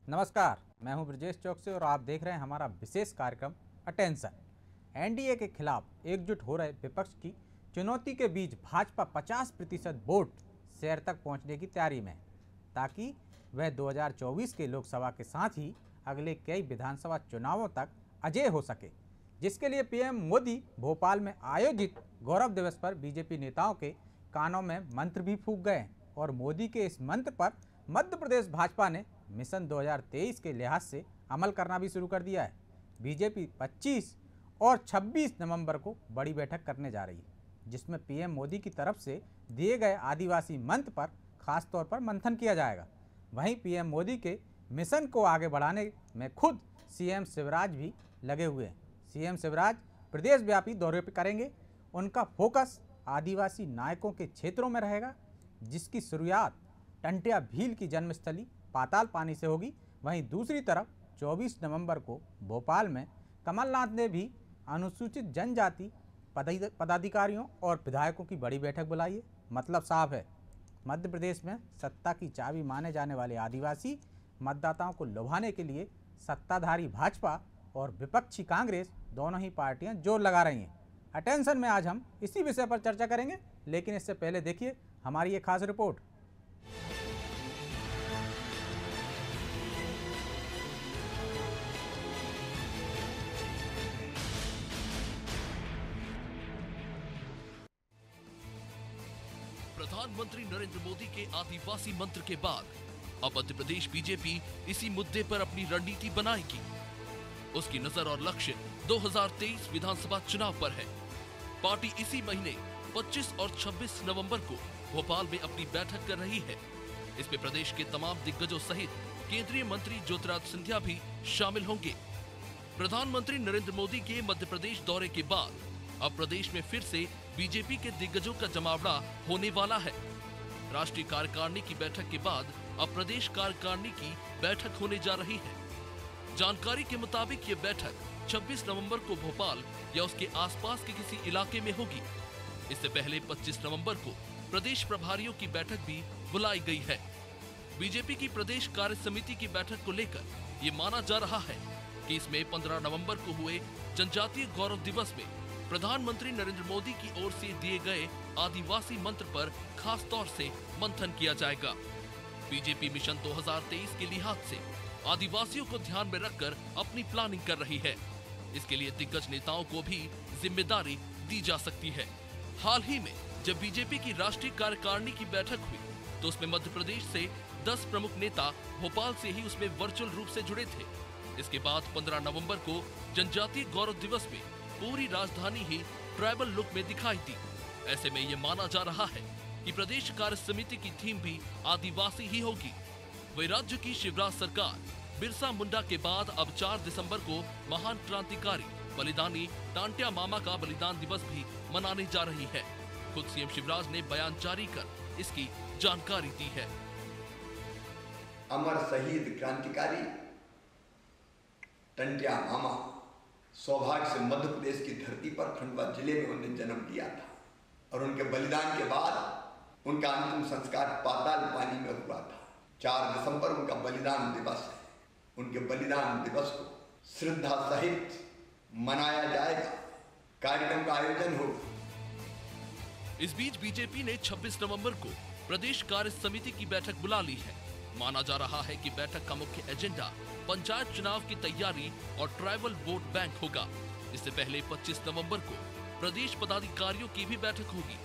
नमस्कार, मैं हूं ब्रजेश चौक से और आप देख रहे हैं हमारा विशेष कार्यक्रम अटेंशन। एनडीए के खिलाफ एकजुट हो रहे विपक्ष की चुनौती के बीच भाजपा 50% वोट शेयर तक पहुंचने की तैयारी में है, ताकि वह 2024 के लोकसभा के साथ ही अगले कई विधानसभा चुनावों तक अजेय हो सके, जिसके लिए पीएम मोदी भोपाल में आयोजित गौरव दिवस पर बीजेपी नेताओं के कानों में मंत्र भी फूंक गए और मोदी के इस मंत्र पर मध्य प्रदेश भाजपा ने मिशन 2023 के लिहाज से अमल करना भी शुरू कर दिया है। बीजेपी 25 और 26 नवंबर को बड़ी बैठक करने जा रही है, जिसमें पीएम मोदी की तरफ से दिए गए आदिवासी मंत्र पर खास तौर पर मंथन किया जाएगा। वहीं पीएम मोदी के मिशन को आगे बढ़ाने में खुद सीएम शिवराज भी लगे हुए हैं। सीएम शिवराज प्रदेश व्यापी दौरे पर करेंगे। उनका फोकस आदिवासी नायकों के क्षेत्रों में रहेगा, जिसकी शुरुआत टंटिया भील की जन्मस्थली पाताल पानी से होगी। वहीं दूसरी तरफ 24 नवंबर को भोपाल में कमलनाथ ने भी अनुसूचित जनजाति पदाधिकारियों और विधायकों की बड़ी बैठक बुलाई है। मतलब साफ है, मध्य प्रदेश में सत्ता की चाबी माने जाने वाले आदिवासी मतदाताओं को लुभाने के लिए सत्ताधारी भाजपा और विपक्षी कांग्रेस दोनों ही पार्टियां जोर लगा रही हैं। अटेंशन में आज हम इसी विषय पर चर्चा करेंगे, लेकिन इससे पहले देखिए हमारी ये खास रिपोर्ट। प्रधानमंत्री नरेंद्र मोदी के आदिवासी मंत्र के बाद अब मध्य प्रदेश बीजेपी इसी मुद्दे पर अपनी रणनीति बनाएगी। उसकी नजर और लक्ष्य 2023 विधानसभा चुनाव पर है। पार्टी इसी महीने 25 और 26 नवंबर को भोपाल में अपनी बैठक कर रही है। इसमें प्रदेश के तमाम दिग्गजों सहित केंद्रीय मंत्री ज्योतिरादित्य सिंधिया भी शामिल होंगे। प्रधानमंत्री नरेंद्र मोदी के मध्य प्रदेश दौरे के बाद अब प्रदेश में फिर से बीजेपी के दिग्गजों का जमावड़ा होने वाला है। राष्ट्रीय कार्यकारिणी की बैठक के बाद अब प्रदेश कार्यकारिणी की बैठक होने जा रही है। जानकारी के मुताबिक ये बैठक 26 नवंबर को भोपाल या उसके आसपास के किसी इलाके में होगी। इससे पहले 25 नवंबर को प्रदेश प्रभारियों की बैठक भी बुलाई गई है। बीजेपी की प्रदेश कार्य समिति की बैठक को लेकर ये माना जा रहा है कि इसमें 15 नवंबर को हुए जनजातीय गौरव दिवस में प्रधानमंत्री नरेंद्र मोदी की ओर से दिए गए आदिवासी मंत्र पर खास तौर से मंथन किया जाएगा। बीजेपी मिशन 2023 के लिहाज से आदिवासियों को ध्यान में रखकर अपनी प्लानिंग कर रही है। इसके लिए दिग्गज नेताओं को भी जिम्मेदारी दी जा सकती है। हाल ही में जब बीजेपी की राष्ट्रीय कार्यकारिणी की बैठक हुई तो उसमें मध्य प्रदेश से 10 प्रमुख नेता भोपाल से ही उसमें वर्चुअल रूप से जुड़े थे। इसके बाद 15 नवंबर को जनजातीय गौरव दिवस में पूरी राजधानी ही ट्राइबल लुक में दिखाई दी। ऐसे में ये माना जा रहा है कि प्रदेश कार्य समिति की थीम भी आदिवासी ही होगी। वही राज्य की शिवराज सरकार बिरसा मुंडा के बाद अब 4 दिसंबर को महान क्रांतिकारी बलिदानी टांटिया मामा का बलिदान दिवस भी मनाने जा रही है। खुद सीएम शिवराज ने बयान जारी कर इसकी जानकारी दी है। अमर शहीद क्रांतिकारी टंटिया मामा सौभाग्य से मध्य प्रदेश की धरती पर खंडवा जिले में उन्हें जन्म लिया था और उनके बलिदान के बाद उनका अंतिम संस्कार पाताल पानी में हुआ था। 4 दिसंबर उनका बलिदान दिवस है। उनके बलिदान दिवस को श्रद्धा सहित मनाया जाएगा। कार्यक्रम का आयोजन होगा। इस बीच बीजेपी ने 26 नवंबर को प्रदेश कार्य समिति की बैठक बुला ली है। माना जा रहा है कि बैठक का मुख्य एजेंडा पंचायत चुनाव की तैयारी और ट्राइबल वोट बैंक होगा। इससे पहले 25 नवंबर को प्रदेश पदाधिकारियों की भी बैठक होगी।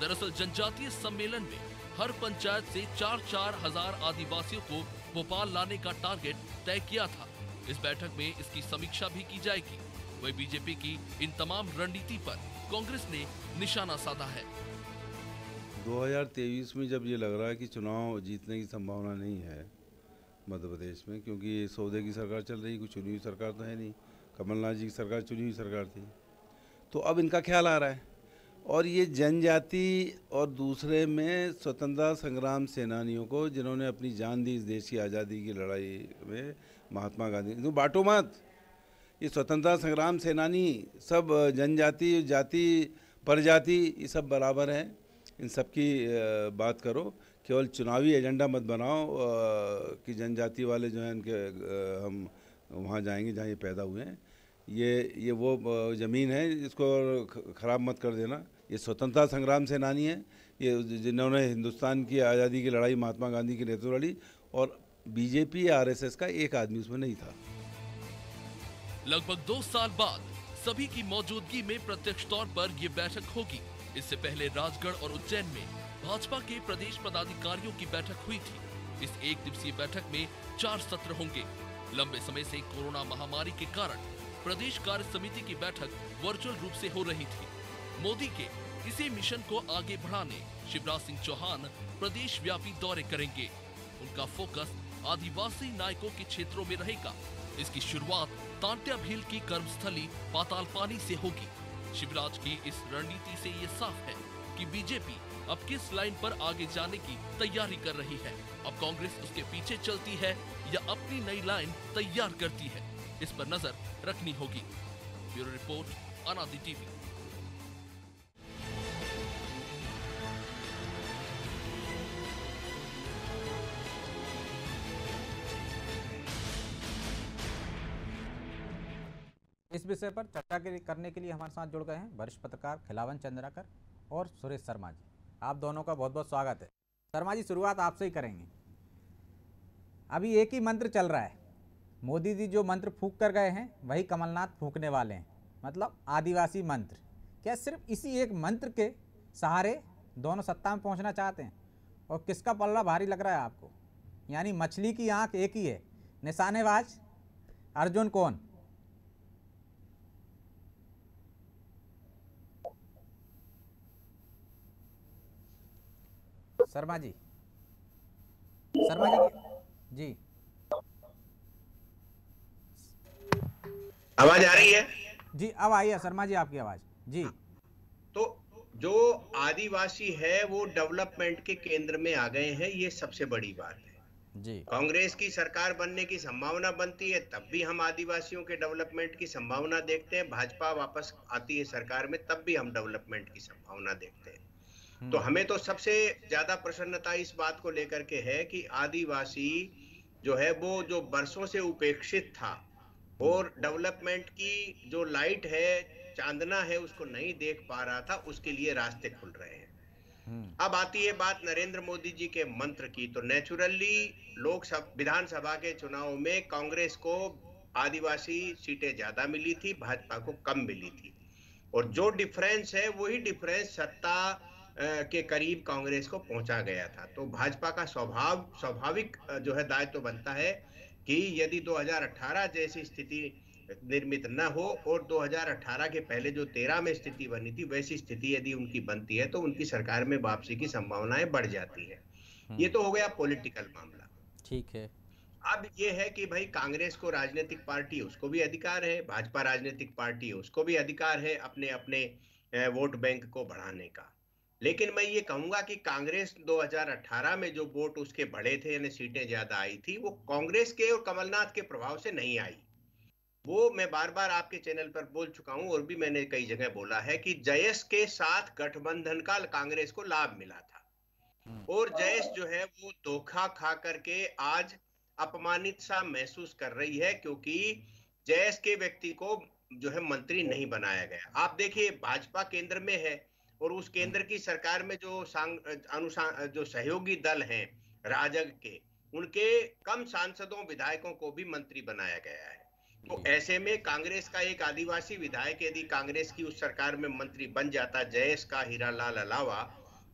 दरअसल जनजातीय सम्मेलन में हर पंचायत से 4-4 हजार आदिवासियों को भोपाल लाने का टारगेट तय किया था। इस बैठक में इसकी समीक्षा भी की जाएगी। वही बीजेपी की इन तमाम रणनीति पर कांग्रेस ने निशाना साधा है। 2023 में जब ये लग रहा है कि चुनाव जीतने की संभावना नहीं है मध्य प्रदेश में, क्योंकि ये सौदे की सरकार चल रही, कोई चुनी हुई सरकार तो है नहीं। कमलनाथ जी की सरकार चुनी हुई सरकार थी, तो अब इनका ख्याल आ रहा है। और ये जनजाति और दूसरे में स्वतंत्रता संग्राम सेनानियों को जिन्होंने अपनी जान दी इस देश की आज़ादी की लड़ाई में, महात्मा गांधी, तो बांटो मत। ये स्वतंत्रता संग्राम सेनानी सब जनजाति, जाति, प्रजाति, ये सब बराबर हैं। इन सब की बात करो केवल चुनावी एजेंडा मत बनाओ कि जनजाति वाले जो हैं उनके हम वहाँ जाएंगे जहाँ ये पैदा हुए हैं। ये वो ज़मीन है, इसको ख़राब मत कर देना। ये स्वतंत्रता संग्राम सेनानी है, ये जिन्होंने हिंदुस्तान की आज़ादी की लड़ाई महात्मा गांधी के नेतृत्व लड़ी, और बीजेपी या आरएसएस का एक आदमी उसमें नहीं था। लगभग 2 साल बाद सभी की मौजूदगी में प्रत्यक्ष तौर पर ये बैठक होगी। इससे पहले राजगढ़ और उज्जैन में भाजपा के प्रदेश पदाधिकारियों की बैठक हुई थी। इस एक दिवसीय बैठक में 4 सत्र होंगे। लंबे समय से कोरोना महामारी के कारण प्रदेश कार्य समिति की बैठक वर्चुअल रूप से हो रही थी। मोदी के इसी मिशन को आगे बढ़ाने शिवराज सिंह चौहान प्रदेश व्यापी दौरे करेंगे। उनका फोकस आदिवासी नायकों के क्षेत्रों में रहेगा। इसकी शुरुआत तांत्या भील की कर्मस्थली पातालपानी से होगी। शिवराज की इस रणनीति से ये साफ है कि बीजेपी अब किस लाइन पर आगे जाने की तैयारी कर रही है। अब कांग्रेस उसके पीछे चलती है या अपनी नई लाइन तैयार करती है, इस पर नजर रखनी होगी। ब्यूरो रिपोर्ट, अनादि टीवी। इस विषय पर चर्चा करने के लिए हमारे साथ जुड़ गए हैं वरिष्ठ पत्रकार खिलावन चंद्राकर और सुरेश शर्मा जी। आप दोनों का बहुत बहुत स्वागत है। शर्मा जी, शुरुआत आपसे ही करेंगे। अभी एक ही मंत्र चल रहा है, मोदी जी जो मंत्र फूंक कर गए हैं वही कमलनाथ फूंकने वाले हैं, मतलब आदिवासी मंत्र। क्या सिर्फ इसी एक मंत्र के सहारे दोनों सत्ता में पहुंचना चाहते हैं? और किसका पल्ला भारी लग रहा है आपको? यानी मछली की आंख एक ही है, निशानेबाज अर्जुन कौन? शर्मा जी, जी आवाज आ रही है? जी अब आई है शर्मा जी आपकी आवाज जी। तो जो आदिवासी है वो डेवलपमेंट के केंद्र में आ गए हैं, ये सबसे बड़ी बात है जी। कांग्रेस की सरकार बनने की संभावना बनती है तब भी हम आदिवासियों के डेवलपमेंट की संभावना देखते हैं। भाजपा वापस आती है सरकार में तब भी हम डेवलपमेंट की संभावना देखते हैं। तो हमें तो सबसे ज्यादा प्रसन्नता इस बात को लेकर के है कि आदिवासी जो है वो जो बरसों से उपेक्षित था और डेवलपमेंट की जो लाइट है, चांदना है, उसको नहीं देख पा रहा था, उसके लिए रास्ते खुल रहे हैं। अब आती है बात नरेंद्र मोदी जी के मंत्र की। तो नेचुरली लोकसभा विधानसभा के चुनाव में कांग्रेस को आदिवासी सीटें ज्यादा मिली थी, भाजपा को कम मिली थी, और जो डिफरेंस है वही डिफरेंस सत्ता के करीब कांग्रेस को पहुंचा गया था। तो भाजपा का स्वाभाविक जो है दायित्व बनता है कि यदि 2018 जैसी स्थिति निर्मित न हो और 2018 के पहले जो 13 में स्थिति बनी थी वैसी स्थिति यदि उनकी बनती है तो उनकी सरकार में वापसी की संभावनाएं बढ़ जाती है। ये तो हो गया पॉलिटिकल मामला। ठीक है। अब ये है कि भाई कांग्रेस को राजनीतिक पार्टी उसको भी अधिकार है, भाजपा राजनीतिक पार्टी उसको भी अधिकार है अपने अपने वोट बैंक को बढ़ाने का। लेकिन मैं ये कहूंगा कि कांग्रेस 2018 में जो वोट उसके बढ़े थे यानी सीटें ज्यादा आई थी वो कांग्रेस के और कमलनाथ के प्रभाव से नहीं आई। वो मैं बार बार आपके चैनल पर बोल चुका हूं और भी मैंने कई जगह बोला है कि जयेश के साथ गठबंधन का कांग्रेस को लाभ मिला था और जयेश जो है वो धोखा खा करके आज अपमानित सा महसूस कर रही है क्योंकि जयेश के व्यक्ति को जो है मंत्री नहीं बनाया गया। आप देखिए भाजपा केंद्र में है और उस केंद्र की सरकार में जो जो सहयोगी दल हैं राजग के, उनके कम सांसदों विधायकों को भी मंत्री बनाया गया है। तो ऐसे में कांग्रेस का एक आदिवासी विधायक यदि कांग्रेस की उस सरकार में मंत्री बन जाता जयेश का हीरालाल अलावा,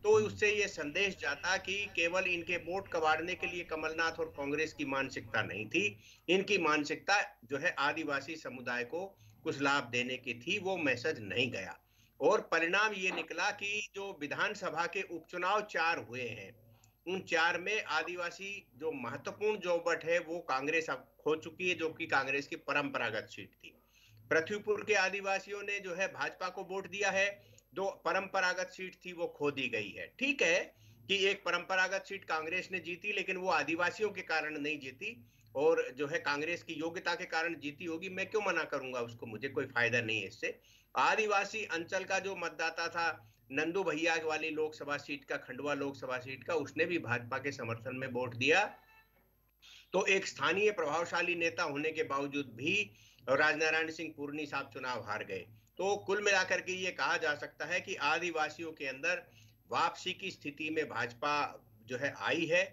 तो उससे ये संदेश जाता कि केवल इनके वोट कबाड़ने के लिए कमलनाथ और कांग्रेस की मानसिकता नहीं थी, इनकी मानसिकता जो है आदिवासी समुदाय को कुछ लाभ देने की थी। वो मैसेज नहीं गया और परिणाम ये निकला कि जो विधानसभा के उपचुनाव 4 हुए हैं उन 4 में आदिवासी जो महत्वपूर्ण जो वोट है वो कांग्रेस अब खो चुकी है, जो कि कांग्रेस की परंपरागत सीट थी। पृथ्वीपुर के आदिवासियों ने जो है भाजपा को वोट दिया है, जो परंपरागत सीट थी वो खो दी गई है। ठीक है कि एक परंपरागत सीट कांग्रेस ने जीती लेकिन वो आदिवासियों के कारण नहीं जीती और जो है कांग्रेस की योग्यता के कारण जीती होगी। मैं क्यों मना करूंगा उसको, मुझे कोई फायदा नहीं है इससे। आदिवासी अंचल का जो मतदाता था नंदू भैया वाली लोकसभा सीट का, खंडवा लोकसभा सीट का, उसने भी भाजपा के समर्थन में वोट दिया। तो एक स्थानीय प्रभावशाली नेता होने के बावजूद भी राजनारायण सिंह पुरनी साहब चुनाव हार गए। तो कुल मिलाकर के ये कहा जा सकता है कि आदिवासियों के अंदर वापसी की स्थिति में भाजपा जो है आई है।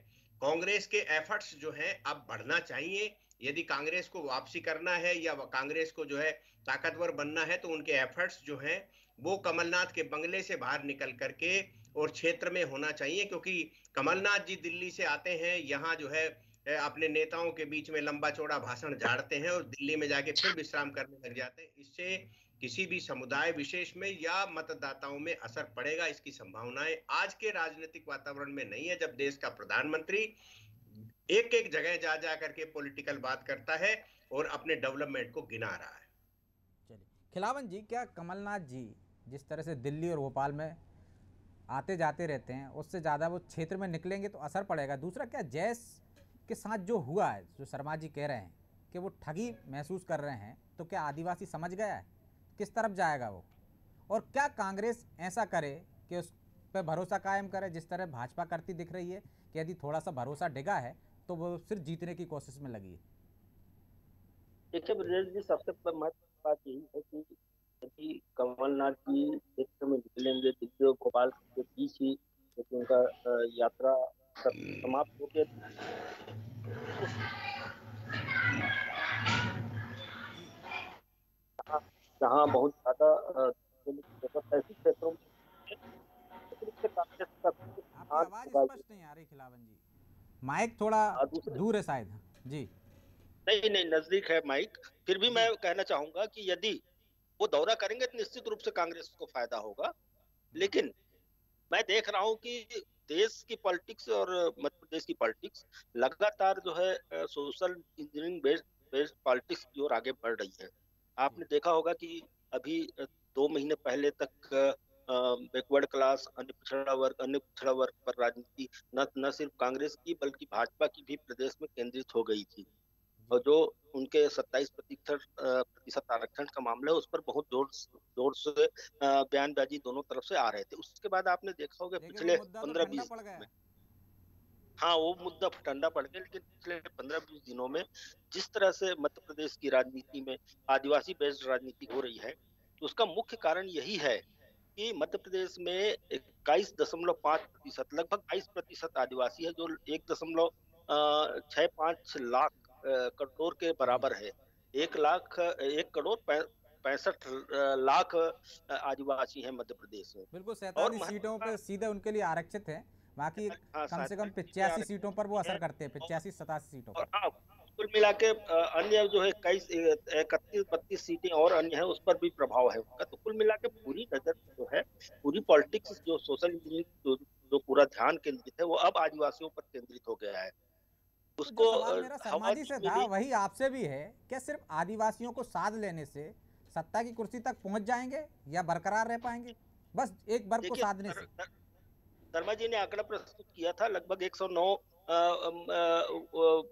कांग्रेस के एफर्ट्स जो हैं अब बढ़ना चाहिए। यदि कांग्रेस को वापसी करना है या कांग्रेस को जो है ताकतवर बनना है, तो उनके एफर्ट्स जो हैं वो कमलनाथ के बंगले से बाहर निकल करके और क्षेत्र में होना चाहिए, क्योंकि कमलनाथ जी दिल्ली से आते हैं, यहाँ जो है अपने नेताओं के बीच में लंबा चौड़ा भाषण झाड़ते हैं और दिल्ली में जाके फिर विश्राम करने लग जाते हैं। इससे किसी भी समुदाय विशेष में या मतदाताओं में असर पड़ेगा, इसकी संभावनाएं आज के राजनीतिक वातावरण में नहीं है, जब देश का प्रधानमंत्री एक एक जगह जा जा करके पॉलिटिकल बात करता है और अपने डेवलपमेंट को गिना रहा है। चलिए खिलावन जी, क्या कमलनाथ जी जिस तरह से दिल्ली और भोपाल में आते जाते रहते हैं, उससे ज़्यादा वो क्षेत्र में निकलेंगे तो असर पड़ेगा? दूसरा, क्या जैस के साथ जो हुआ है, जो शर्मा जी कह रहे हैं कि वो ठगी महसूस कर रहे हैं, तो क्या आदिवासी समझ गया है किस तरफ जाएगा वो? और क्या कांग्रेस ऐसा करे कि उस पर भरोसा कायम करे जिस तरह भाजपा करती दिख रही है, कि यदि थोड़ा सा भरोसा डिगा है तो वो सिर्फ जीतने की कोशिश में लगी है? देखिए ब्रजेश जी, सबसे महत्वपूर्ण बात यही है कि यदि कमलनाथ जी क्षेत्र में निकलेंगे, दिल्ली और भोपाल के बीच ही यदि उनका यात्रा समाप्त हो गया, जहाँ बहुत ज्यादा ऐसे क्षेत्रों में कांग्रेस का आपकी आवाज स्पष्ट नहीं आ रही खिलावन जी, माइक थोड़ा दूर है शायद। जी नहीं, नजदीक है माइक। फिर भी मैं कहना चाहूंगा कि यदि वो दौरा करेंगे तो निश्चित रूप से कांग्रेस को फायदा होगा। लेकिन मैं देख रहा हूं कि देश की पॉलिटिक्स और मध्य प्रदेश की पॉलिटिक्स लगातार जो है सोशल इंजीनियरिंग बेस्ड पॉलिटिक्स की ओर आगे बढ़ रही है। आपने देखा होगा कि अभी 2 महीने पहले तक बैकवर्ड क्लास, अन्य पिछड़ा वर्ग पर राजनीति न सिर्फ कांग्रेस की बल्कि भाजपा की भी प्रदेश में केंद्रित हो गई थी। और जो उनके 27% आरक्षण का मामला है, उस पर बहुत जोर से बयानबाजी दोनों तरफ से आ रहे थे। उसके बाद आपने देखा होगा पिछले 15-20 दिनों में, हाँ वो मुद्दा ठंडा पड़ गया, लेकिन पिछले 15-20 दिनों में जिस तरह से मध्य प्रदेश की राजनीति में आदिवासी बेस्ड राजनीति हो रही है, तो उसका मुख्य कारण यही है कि मध्य प्रदेश में 21.5%, लगभग 22% आदिवासी है, जो 1.65 लाख करोड़ के बराबर है। 1,65,लाख आदिवासी हैं मध्य प्रदेश में। बिल्कुल 47 सीटों पे सीधे उनके लिए आरक्षित है, बाकी कम से कम 85 सीटों पर वो असर करते हैं, 85-87 सीटों पर। हाँ, कुल मिला के अन्य जो है 31-32 सीटें और अन्य है, उस पर भी प्रभाव है उनका। तो कुल मिला के पूरी नजर जो है, पूरी पॉलिटिक्स जो सोशल इंजीनियरिंग जो पूरा ध्यान केंद्रित है, वो अब आदिवासियों पर केंद्रित हो गया है। उसको सवाल मेरा शर्मा जी से था, वही आपसे भी है, क्या सिर्फ आदिवासियों को साध लेने से सत्ता की कुर्सी तक पहुंच जाएंगे या बरकरार रह पाएंगे? बस एक वर्ग को साधने से। शर्मा जी ने आंकड़ा प्रस्तुत किया था, लगभग 109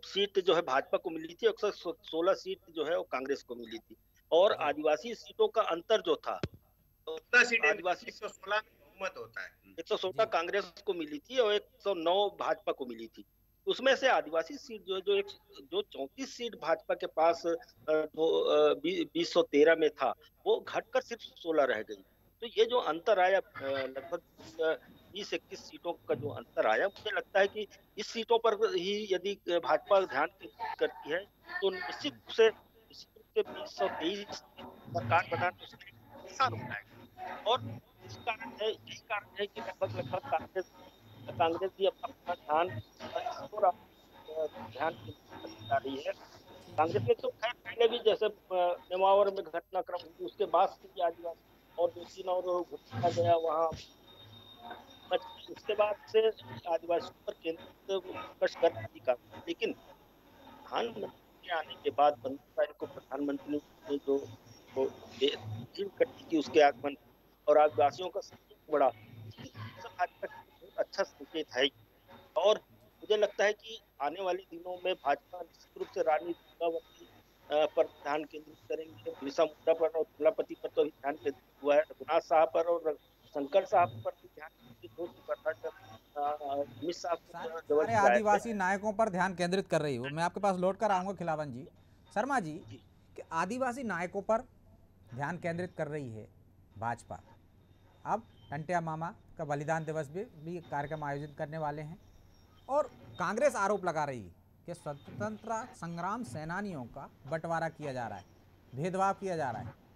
सीट जो है भाजपा को मिली थी, 116 सीट जो है वो कांग्रेस को मिली थी। और आदिवासी सीटों का अंतर जो था, आदिवासी 116 बहुमत होता है, 116 कांग्रेस को मिली थी और 109 भाजपा को मिली थी। उसमें से आदिवासी सीट जो 34 सीट भाजपा के पास 2013 में था, वो घटकर सिर्फ 16 रह गई। तो ये जो अंतर आया, लगभग 20-21 सीटों का जो अंतर आया, मुझे लगता है कि इस सीटों पर ही यदि भाजपा ध्यान केंद्रित करती है तो निश्चित रूप से 2023 सरकार बनाना उसमें आसान हो जाएगा। और यही कारण है कि लगभग कांग्रेस भी अपना ध्यान केंद्रित कर रही है। कांग्रेस ने तो खैर पहले भी जैसे नेमावर में घटनाक्रम हुई, उसके बाद से आदिवासी और 2-3 और घुसा गया वहाँ, उसके बाद से आदिवासियों पर केंद्रित कर रही का। लेकिन प्रधानमंत्री आने के बाद 15 तारीख को प्रधानमंत्री ने जो की उसके आगमन और आदिवासियों का सहयोग बढ़ा, अच्छा संकेत है। और मुझे लगता है कि आने वाले दिनों में भाजपा निश्चित रूप से राजनीति पर ध्यान केंद्रित करेंगे। बिरसा मुंडा पर और थलापति पर तो ध्यान केंद्रित हुआ है, रघुनाथ साहब पर और शंकर साहब पर भी ध्यान केंद्रित हो चुका था जब अमित शाह खुद सारे जबलपुर आए थे। आदिवासी नायकों पर ध्यान केंद्रित कर रही हो। मैं आपके पास लौट कर आऊँगा खिलावन जी, शर्मा जी, कि आदिवासी नायकों पर ध्यान केंद्रित कर रही है भाजपा। अब टंटिया मामा का बलिदान दिवस भी कार्यक्रम आयोजित करने वाले हैं और कांग्रेस आरोप लगा रही है कि स्वतंत्रता संग्राम सेनानियों का बंटवारा किया जा रहा है, भेदभाव किया जा रहा है।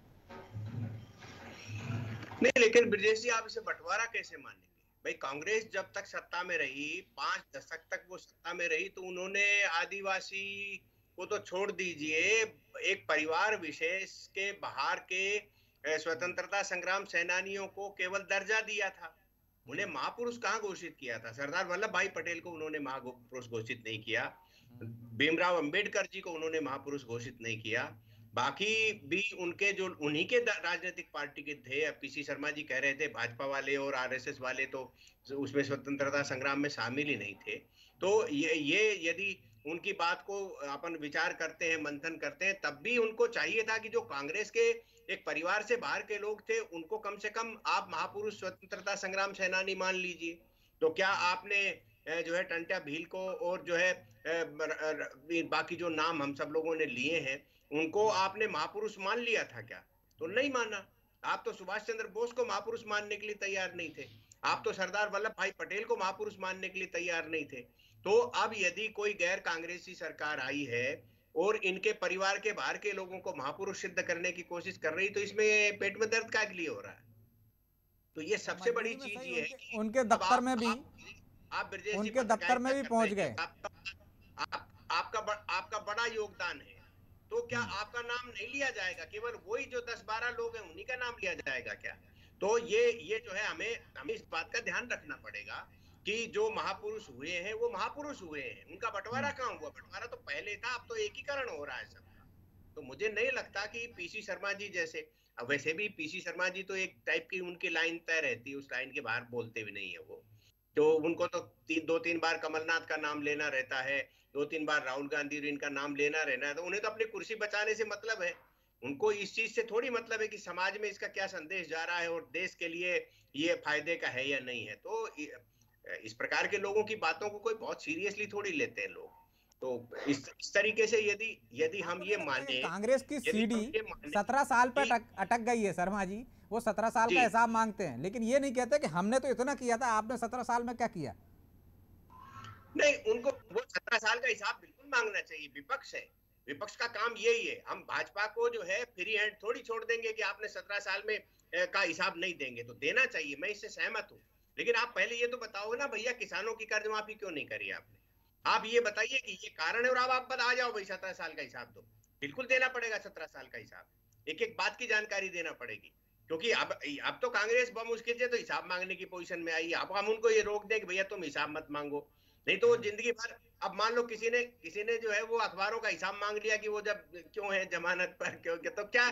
नहीं, लेकिन ब्रजेश जी आप इसे बंटवारा कैसे मानेंगे? भाई कांग्रेस जब तक सत्ता में रही, 5 दशक तक वो सत्ता में रही, तो उन्होंने आदिवासी को तो छोड़ दीजिए, एक परिवार विशेष के बाहर के स्वतंत्रता संग्राम सेनानियों को केवल दर्जा दिया था। उन्हें महापुरुष कहाँ घोषित किया था? सरदार वल्लभ भाई पटेल को उन्होंने महापुरुष घोषित नहीं किया, भीमराव अंबेडकर जी को उन्होंने महापुरुष घोषित नहीं किया, बाकी भी उनके जो उन्हीं के राजनीतिक पार्टी के थे। पीसी शर्मा जी कह रहे थे भाजपा वाले और आरएसएस वाले तो उसमें स्वतंत्रता संग्राम में शामिल ही नहीं थे। तो ये यदि उनकी बात को अपन विचार करते हैं, मंथन करते हैं, तब भी उनको चाहिए था कि जो कांग्रेस के एक परिवार से बाहर के लोग थे उनको कम से कम आप महापुरुष स्वतंत्रता संग्राम सेनानी मान लीजिए। तो क्या आपने जो है टंट्या भील को और जो है बाकी जो नाम हम सब लोगों ने लिए हैं उनको आपने महापुरुष मान लिया था क्या? तो नहीं माना। आप तो सुभाष चंद्र बोस को महापुरुष मानने के लिए तैयार नहीं थे, आप तो सरदार वल्लभ भाई पटेल को महापुरुष मानने के लिए तैयार नहीं थे। तो अब यदि कोई गैर कांग्रेसी सरकार आई है और इनके परिवार के बाहर के लोगों को महापुरुष सिद्ध करने की कोशिश कर रही, तो इसमें पेट में दर्द का लिए हो रहा है। तो ये सबसे बड़ी चीज ये है कि उनके दफ्तर में भी आप ब्रजेश जी उनके दफ्तर में भी पहुंच गए, आपका बड़ा योगदान है, तो क्या आपका नाम नहीं लिया जाएगा? केवल वही जो 10-12 लोग हैं उन्हीं का नाम लिया जाएगा क्या? तो ये जो है हमें इस बात का ध्यान रखना पड़ेगा कि जो महापुरुष हुए हैं वो महापुरुष हुए हैं, उनका बंटवारा कहाँ हुआ? बंटवारा तो पहले था, अब तो एकीकरण हो रहा है सबका। तो मुझे नहीं लगता कि पीसी शर्मा जी जैसे, वैसे भी पीसी शर्मा जी तो एक टाइप की उनकी लाइन तय रहती है, उस लाइन के बाहर बोलते भी नहीं है वो। तो उनको तो 2-3 बार कमलनाथ का नाम लेना रहता है, 2-3 बार राहुल गांधी और इनका नाम लेना रहना है। तो उन्हें तो अपनी कुर्सी बचाने से मतलब है, उनको इस चीज से थोड़ी मतलब है कि समाज में इसका क्या संदेश जा रहा है और देश के लिए ये फायदे का है या नहीं है। तो इस प्रकार के लोगों की बातों को कोई बहुत सीरियसली थोड़ी लेते हैं लोग। तो इस तरीके से यदि हम ये माने, कांग्रेस की सीढ़ी 17 साल पर अटक गई है शर्मा जी, वो 17 साल का हिसाब मांगते हैं, लेकिन ये नहीं कहते कि हमने तो इतना किया था, आपने 17 साल में क्या किया? नहीं, उनको वो 17 साल का हिसाब बिल्कुल मांगना चाहिए। विपक्ष है, विपक्ष का काम यही है। हम भाजपा को जो है फ्री हैंड थोड़ी छोड़ देंगे कि आपने 17 साल में का हिसाब नहीं देंगे, तो देना चाहिए, मैं इससे सहमत हूँ। लेकिन आप पहले ये तो बताओ ना भैया, किसानों की कर्ज माफी क्यों नहीं करी आपने? आप ये बताइए कि ये कारण है, और आप बता जाओ भाई 17 साल का हिसाब दो। बिल्कुल देना पड़ेगा 17 साल का हिसाब, एक एक बात की जानकारी देना पड़ेगी, क्योंकि अब तो कांग्रेस बमुश्किल से तो हिसाब मांगने की पोजीशन में आई है। अब हम उनको ये रोक दें कि भैया तुम हिसाब मत मांगो, नहीं तो जिंदगी भर, अब मान लो किसी ने जो है वो अखबारों का हिसाब मांग लिया कि वो जब क्यों है जमानत पर, क्यों, तो क्या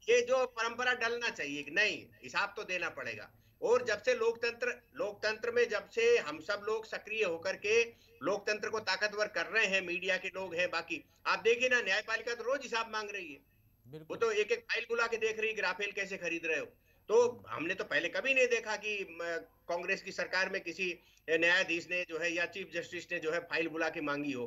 ये जो परंपरा डलना चाहिए कि नहीं, हिसाब तो देना पड़ेगा। और जब से लोकतंत्र में जब से हम सब लोग सक्रिय होकर के लोकतंत्र को ताकतवर कर रहे हैं, मीडिया के लोग हैं, बाकी आप देखिए ना, न्यायपालिका तो रोज हिसाब मांग रही है, वो तो एक एक फाइल बुला के देख रही है, राफेल कैसे खरीद रहे हो। तो हमने तो पहले कभी नहीं देखा कि कांग्रेस की सरकार में किसी न्यायाधीश ने जो है या चीफ जस्टिस ने जो है फाइल बुला के मांगी हो,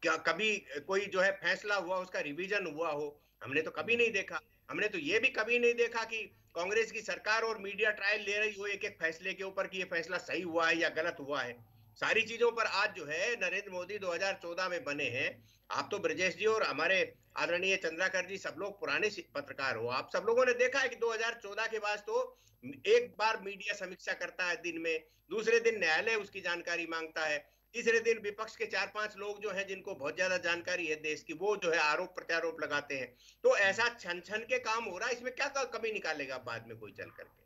क्या कभी कोई जो है फैसला हुआ उसका रिवीजन हुआ हो, हमने तो कभी नहीं देखा। हमने तो ये भी कभी नहीं देखा कि कांग्रेस की सरकार और मीडिया ट्रायल ले रही हो एक एक फैसले के ऊपर कि ये फैसला सही हुआ है या गलत हुआ है। सारी चीजों पर आज जो है नरेंद्र मोदी 2014 में बने हैं। आप तो ब्रजेश जी और हमारे आदरणीय चंद्राकर जी सब लोग पुराने पत्रकार हो, आप सब लोगों ने देखा है कि 2014 के बाद तो एक बार मीडिया समीक्षा करता है दिन में, दूसरे दिन न्यायालय उसकी जानकारी मांगता है, तीसरे दिन विपक्ष के 4-5 लोग जो हैं जिनको बहुत ज्यादा जानकारी है देश की, वो जो है आरोप प्रत्यारोप लगाते हैं। तो ऐसा छन छन के काम हो रहा है, इसमें क्या कमी निकालेगा बाद में कोई चल करके?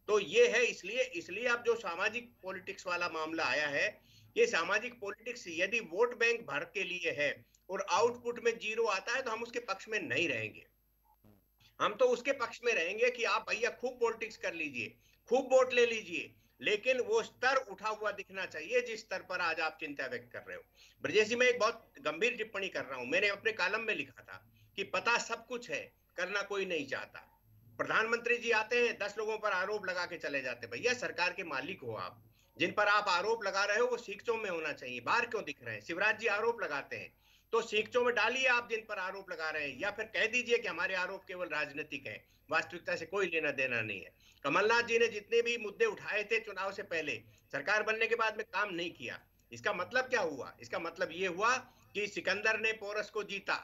तो ये है, इसलिए अब जो सामाजिक पॉलिटिक्स वाला मामला आया है, ये सामाजिक पॉलिटिक्स यदि वोट बैंक भर के लिए है और आउटपुट में 0 आता है तो हम उसके पक्ष में नहीं रहेंगे। हम तो उसके पक्ष में रहेंगे कि आप भैया खूब पॉलिटिक्स कर लीजिए, खूब वोट ले लीजिए, लेकिन वो स्तर उठा हुआ दिखना चाहिए जिस स्तर पर आज आप चिंता व्यक्त कर रहे हो। ब्रजेश जी, मैं एक बहुत गंभीर टिप्पणी कर रहा हूं। मैंने अपने कॉलम में लिखा था कि पता सब कुछ है, करना कोई नहीं चाहता। प्रधानमंत्री जी आते हैं, 10 लोगों पर आरोप लगा के चले जाते हैं। भैया सरकार के मालिक हो आप, जिन पर आप आरोप लगा रहे हो वो सीखचों में होना चाहिए, बाहर क्यों दिख रहे हैं? शिवराज जी आरोप लगाते हैं तो सीखचों में डालिए आप जिन पर आरोप लगा रहे हैं, या फिर कह दीजिए कि हमारे आरोप केवल राजनीतिक है, वास्तविकता से कोई लेना देना नहीं है। कमलनाथ जी ने जितने भी मुद्दे उठाए थे चुनाव से पहले, सरकार बनने के बाद में काम नहीं किया। इसका मतलब क्या हुआ? इसका मतलब ये हुआ कि सिकंदर ने पोरस को जीता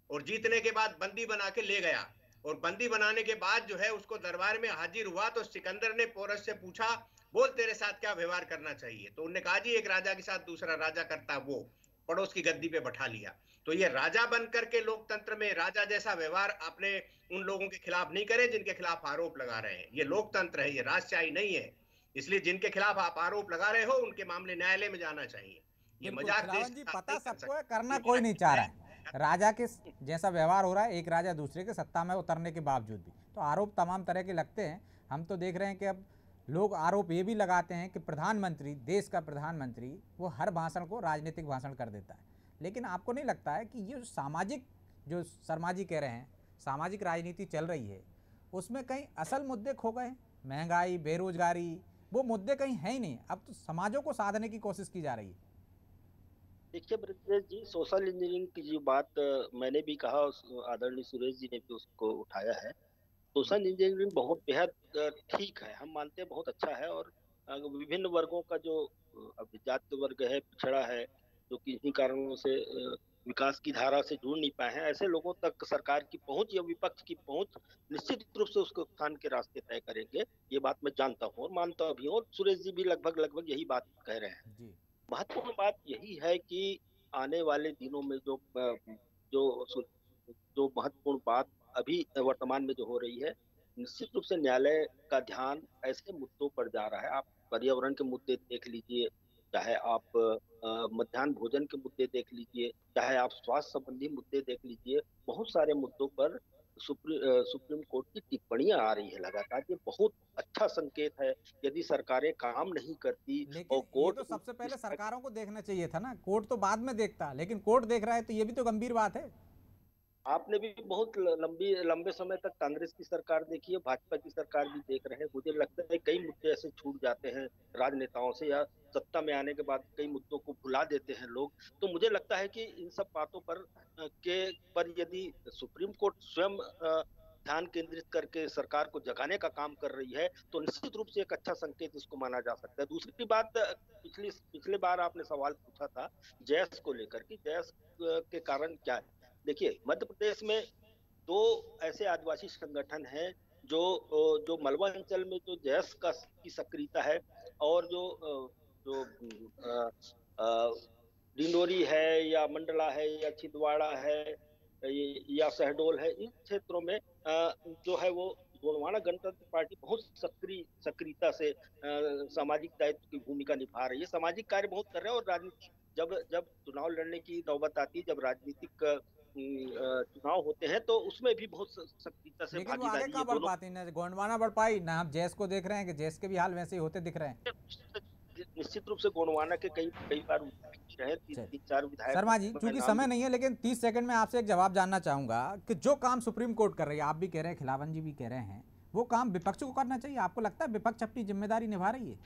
और जीतने के बाद बंदी बना के ले गया, और बंदी बनाने के बाद जो है उसको दरबार में हाजिर हुआ तो सिकंदर ने पोरस से पूछा, बोल तेरे साथ क्या व्यवहार करना चाहिए? तो उन्होंने कहा जी एक राजा के साथ दूसरा राजा करता वो, पड़ोस की गद्दी पे बैठा लिया। तो ये राजा बनकर के लोकतंत्र में राजा जैसा व्यवहार अपने उन लोगों के खिलाफ नहीं करें जिनके खिलाफ आरोप लगा रहे हैं। ये लोकतंत्र है, ये राजशाही नहीं है। इसलिए जिनके खिलाफ आप आरोप लगा रहे हो उनके मामले न्यायालय में जाना चाहिए। ये मजाक खिलावन जी, देश पता नहीं कर सबको है, सकते। करना ये कोई नहीं चाह रहा है। है। राजा के जैसा व्यवहार हो रहा है, एक राजा दूसरे के सत्ता में उतरने के बावजूद भी, तो आरोप तमाम तरह के लगते हैं। हम तो देख रहे हैं कि अब लोग आरोप ये भी लगाते हैं कि प्रधानमंत्री, देश का प्रधानमंत्री, वो हर भाषण को राजनीतिक भाषण कर देता है। लेकिन आपको नहीं लगता है कि ये सामाजिक, जो शर्मा जी कह रहे हैं, सामाजिक राजनीति चल रही है, उसमें कहीं असल मुद्दे खो गए? महंगाई, बेरोजगारी, वो मुद्दे कहीं है ही नहीं। अब तो समाजों को साधने की कोशिश की जा रही है। देखिए ब्रजेश जी, सोशल इंजीनियरिंग की जो बात मैंने भी कहा, आदरणीय सुरेश जी ने भी उसको उठाया है। सोशल इंजीनियरिंग बहुत बेहद ठीक है, हम मानते हैं बहुत अच्छा है। और विभिन्न वर्गों का जो अभिजात वर्ग है, पिछड़ा है, जो किन्हीं कारणों से विकास की धारा से जुड़ नहीं पाए हैं, ऐसे लोगों तक सरकार की पहुंच या विपक्ष की पहुंच निश्चित रूप से उसके उत्थान के रास्ते तय करेंगे। ये बात मैं जानता हूँ और मानता भी हूँ, और सुरेश जी भी लगभग यही बात कह रहे हैं। जी। महत्वपूर्ण बात यही है कि आने वाले दिनों में जो जो महत्वपूर्ण बात अभी वर्तमान में जो हो रही है, निश्चित रूप से न्यायालय का ध्यान ऐसे मुद्दों पर जा रहा है। आप पर्यावरण के मुद्दे देख लीजिए, चाहे आप मध्याह्न भोजन के मुद्दे देख लीजिए, चाहे आप स्वास्थ्य संबंधी मुद्दे देख लीजिए, बहुत सारे मुद्दों पर सुप्रीम कोर्ट की टिप्पणियां आ रही है लगातार। ये बहुत अच्छा संकेत है। यदि सरकारें काम नहीं करती और लेकिन ये कोर्ट तो सबसे पहले सरकारों को देखना चाहिए था ना, कोर्ट तो बाद में देखता। लेकिन कोर्ट देख रहा है तो ये भी तो गंभीर बात है। आपने भी बहुत लंबे समय तक कांग्रेस की सरकार देखी है, भाजपा की सरकार भी देख रहे हैं। मुझे लगता है कई मुद्दे ऐसे छूट जाते हैं राजनेताओं से, या सत्ता में आने के बाद कई मुद्दों को भुला देते हैं लोग। तो मुझे लगता है कि इन सब बातों पर यदि सुप्रीम कोर्ट स्वयं ध्यान केंद्रित करके सरकार को जगाने का काम कर रही है, तो निश्चित रूप से एक अच्छा संकेत इसको माना जा सकता है। दूसरी बात, पिछले बार आपने सवाल पूछा था जैस को लेकर कि जैस के कारण क्या है। देखिए, मध्य प्रदेश में दो ऐसे आदिवासी संगठन हैं जो मलबा अंचल में जो जैस की सक्रियता है, और जो डिंडोरी है या मंडला है या छिंदवाड़ा है या शहडोल है, इन क्षेत्रों में जो है वो गोंडवाना गणतंत्र पार्टी बहुत सक्रियता से सामाजिक दायित्व की भूमिका निभा रही है, सामाजिक कार्य बहुत कर रहे हैं। और राजनीति जब चुनाव लड़ने की नौबत आती है, जब राजनीतिक चुनाव होते हैं, तो उसमें भी बहुत सक्रियता से लेकिन वो आगे भागीदारी कहाँ बढ़ पाती, ना गोंडवाना बढ़ पाई, ना हम जैस को देख रहे हैं कि जैस के भी हाल वैसे ही होते दिख रहे हैं। निश्चित रूप से गोंडवाना के कई बार रहे, तीन चार विधायक। शर्मा जी, चूंकि समय नहीं है, लेकिन 30 सेकंड में आपसे एक जवाब जानना चाहूंगा कि जो काम सुप्रीम कोर्ट कर रही है, आप भी कह रहे हैं, खिलावन जी भी कह रहे हैं, वो काम विपक्ष को करना चाहिए। आपको लगता है विपक्ष अपनी जिम्मेदारी निभा रही है?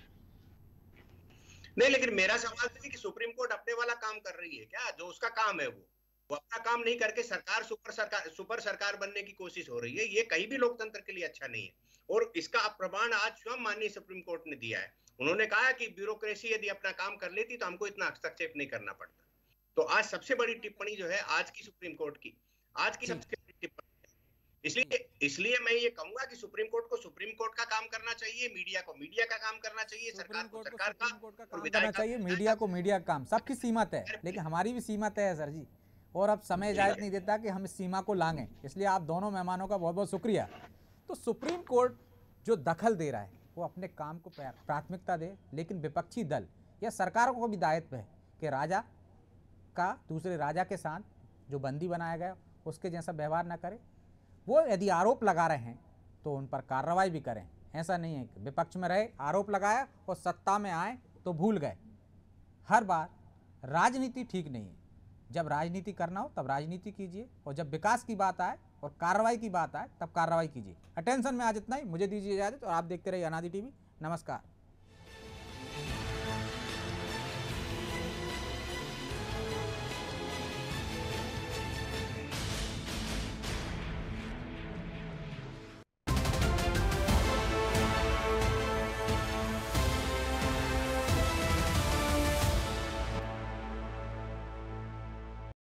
नहीं, लेकिन मेरा सवाल है कि सुप्रीम कोर्ट अपने वाला काम कर रही है क्या? जो उसका काम है वो अपना काम नहीं करके सुपर सरकार बनने की कोशिश हो रही है। ये कहीं भी लोकतंत्र के लिए अच्छा नहीं है, और इसका प्रमाण आज स्वयं माननीय सुप्रीम कोर्ट ने दिया है। उन्होंने कहा कि ब्यूरोक्रेसी यदि अपना काम कर लेती तो हमको इतना हस्तक्षेप नहीं करना पड़ता। तो आज सबसे बड़ी टिप्पणी जो है आज की सुप्रीम कोर्ट की, आज की सबसे बड़ी टिप्पणी। इसलिए मैं ये कहूंगा कि सुप्रीम कोर्ट को सुप्रीम कोर्ट का काम करना चाहिए, मीडिया को मीडिया का काम करना चाहिए, सरकार को सरकार का काम करना चाहिए, मीडिया को मीडिया का काम। सबकी सीमत है, लेकिन हमारी भी सीमत है सर जी, और अब समय इजाजत नहीं देता कि हम इस सीमा को लांघें। इसलिए आप दोनों मेहमानों का बहुत बहुत शुक्रिया। तो सुप्रीम कोर्ट जो दखल दे रहा है वो अपने काम को प्राथमिकता दे, लेकिन विपक्षी दल या सरकारों को भी दायित्व है कि राजा का दूसरे राजा के साथ जो बंदी बनाया गया उसके जैसा व्यवहार ना करे। वो यदि आरोप लगा रहे हैं तो उन पर कार्रवाई भी करें। ऐसा नहीं है कि विपक्ष में रहे, आरोप लगाया और सत्ता में आए तो भूल गए। हर बार राजनीति ठीक नहीं है। जब राजनीति करना हो तब राजनीति कीजिए, और जब विकास की बात आए और कार्रवाई की बात आए तब कार्रवाई कीजिए। अटेंशन में आज इतना ही, मुझे दीजिए इजाजत और आप देखते रहिए अनादि टीवी। नमस्कार।